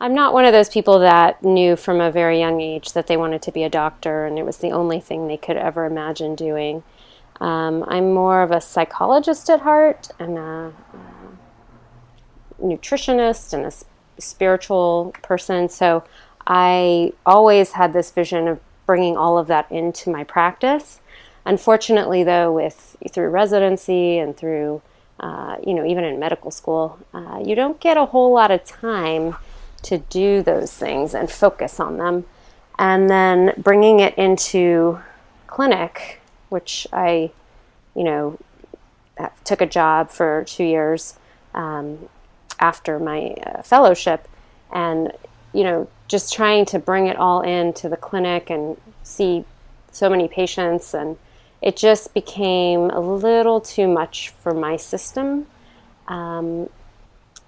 I'm not one of those people that knew from a very young age that they wanted to be a doctor and it was the only thing they could ever imagine doing. I'm more of a psychologist at heart and a nutritionist and a spiritual person. So I always had this vision of bringing all of that into my practice. Unfortunately, though, with through residency and through even in medical school, you don't get a whole lot of time to do those things and focus on them. And then bringing it into clinic, which I, you know, took a job for 2 years after my fellowship, and just trying to bring it all into the clinic and see so many patients, and it just became a little too much for my system.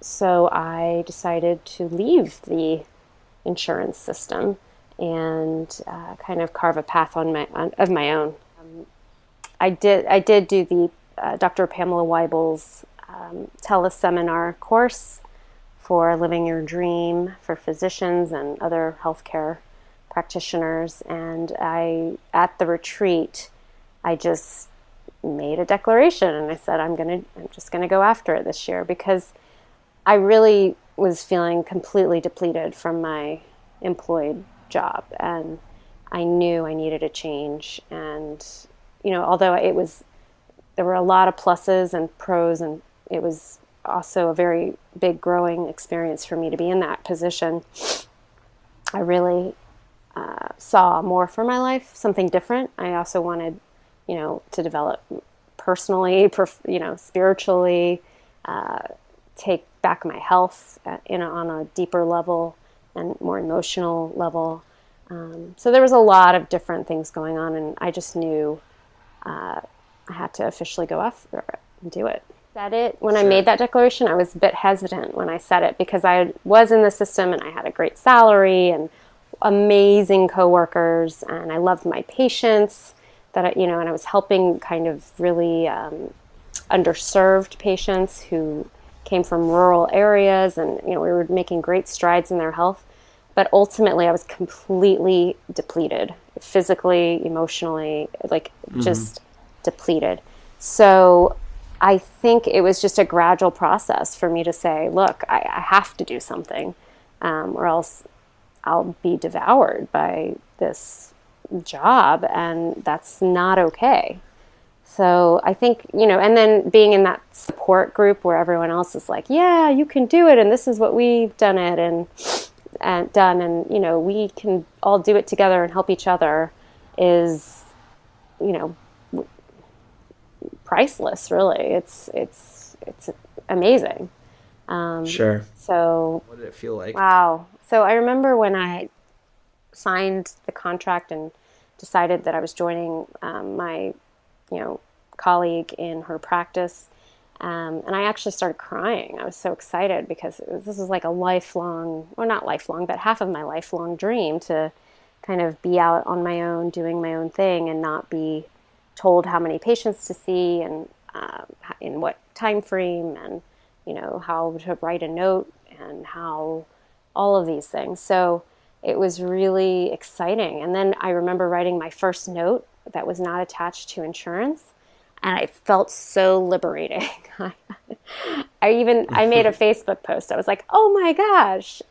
So I decided to leave the insurance system and kind of carve a path of my own. I did do the Dr. Pamela Weibel's teleseminar course for Living Your Dream for physicians and other healthcare practitioners. And at the retreat, I just made a declaration and I said, I'm just gonna go after it this year, because I really was feeling completely depleted from my employed job, and I knew I needed a change. And although there were a lot of pluses and pros, and it was also a very big growing experience for me to be in that position, I really saw more for my life, something different. I also wanted, to develop personally, spiritually, take back my health on a deeper level and more emotional level. So there was a lot of different things going on, and I just knew I had to officially go after it and do it. Said it when Sure. I made that declaration. I was a bit hesitant when I said it because I was in the system and I had a great salary and amazing coworkers, and I loved my patients and I was helping kind of really underserved patients who came from rural areas, and we were making great strides in their health. But ultimately, I was completely depleted, physically, emotionally, just depleted. So I think it was just a gradual process for me to say, look, I have to do something, or else I'll be devoured by this job, and that's not okay. So I think, and then being in that support group where everyone else is like, yeah, you can do it, and this is what we've done it, and we can all do it together and help each other is, priceless, really. It's amazing. Sure. So What did it feel like? wow. So I remember when I signed the contract and decided that I was joining my, colleague in her practice, and I actually started crying. I was so excited because this was like a lifelong, or not lifelong, but half of my lifelong dream to kind of be out on my own, doing my own thing, and not be told how many patients to see and in what time frame, and how to write a note, and how all of these things. So it was really exciting. And then I remember writing my first note that was not attached to insurance, and it felt so liberating. I made a Facebook post. I was like, oh my gosh,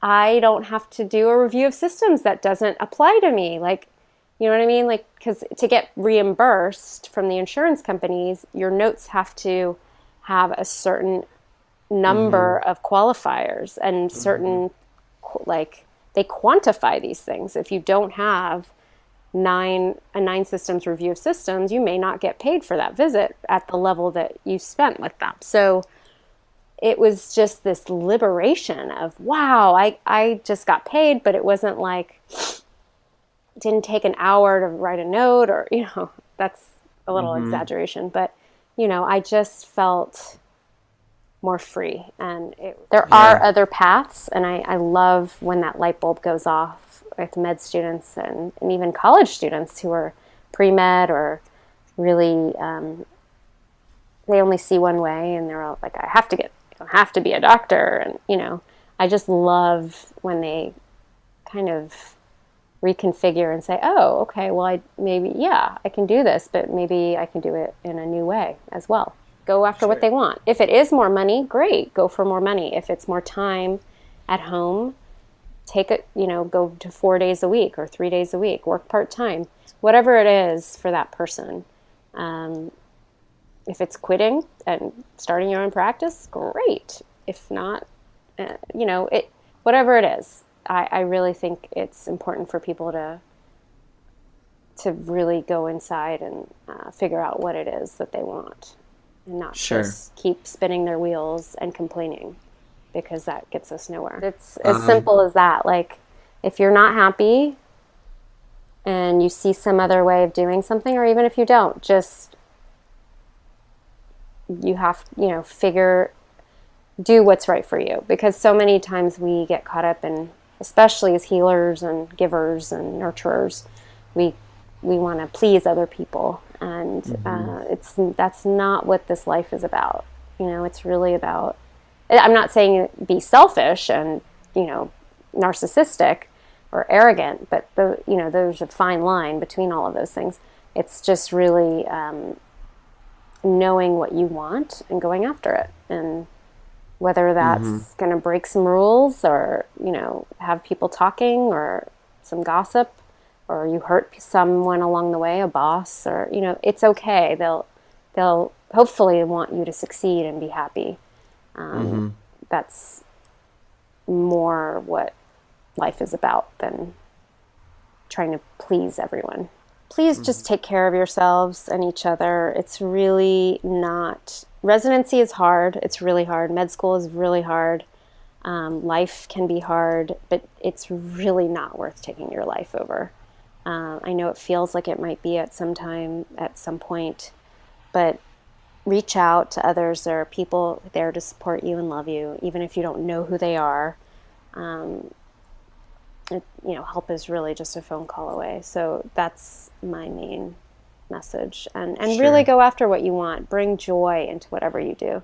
I don't have to do a review of systems that doesn't apply to me. You know what I mean? Because to get reimbursed from the insurance companies, your notes have to have a certain number of qualifiers and certain, they quantify these things. If you don't have a nine systems review of systems, you may not get paid for that visit at the level that you spent with them. So it was just this liberation of, wow, I just got paid, but it wasn't didn't take an hour to write a note, or, that's a little exaggeration, but, I just felt more free. And there are other paths, and I love when that light bulb goes off with med students and even college students who are pre-med, or really, they only see one way, and they're all like, I have to be a doctor. And, I just love when they kind of reconfigure and say, oh, okay, well, maybe, yeah, I can do this, but maybe I can do it in a new way as well. Go after what Sure. they want. If it is more money, great, go for more money. If it's more time at home, take it, go to 4 days a week or 3 days a week, work part time, whatever it is for that person. Um, if it's quitting and starting your own practice, great. If not, whatever it is. I really think it's important for people to really go inside and figure out what it is that they want, and not Sure. just keep spinning their wheels and complaining, because that gets us nowhere. It's as Um, simple as that. Like, if you're not happy and you see some other way of doing something, or even if you don't, just you have, do what's right for you. Because so many times we get caught up in, especially as healers and givers and nurturers, we we want to please other people, and mhm. that's not what this life is about. It's really about. I'm not saying be selfish and narcissistic or arrogant, but there's a fine line between all of those things. It's just really knowing what you want and going after it, and whether Mhm. that's going to break some rules, or have people talking, or some gossip, or you hurt someone along the way, a boss, or it's okay. They'll hopefully want you to succeed and be happy. um, Mhm. that's more what life is about than trying to please everyone. Please just Mhm. take care of yourselves and each other. It's really not. Residency is hard. It's really hard. Med school is really hard. Life can be hard, but it's really not worth taking your life over. I know it feels like it might be at some time, at some point, but reach out to others. There are people there to support you and love you, even if you don't know who they are. Um, Help is really just a phone call away. So that's my main message. And really Sure. go after what you want. Bring joy into whatever you do.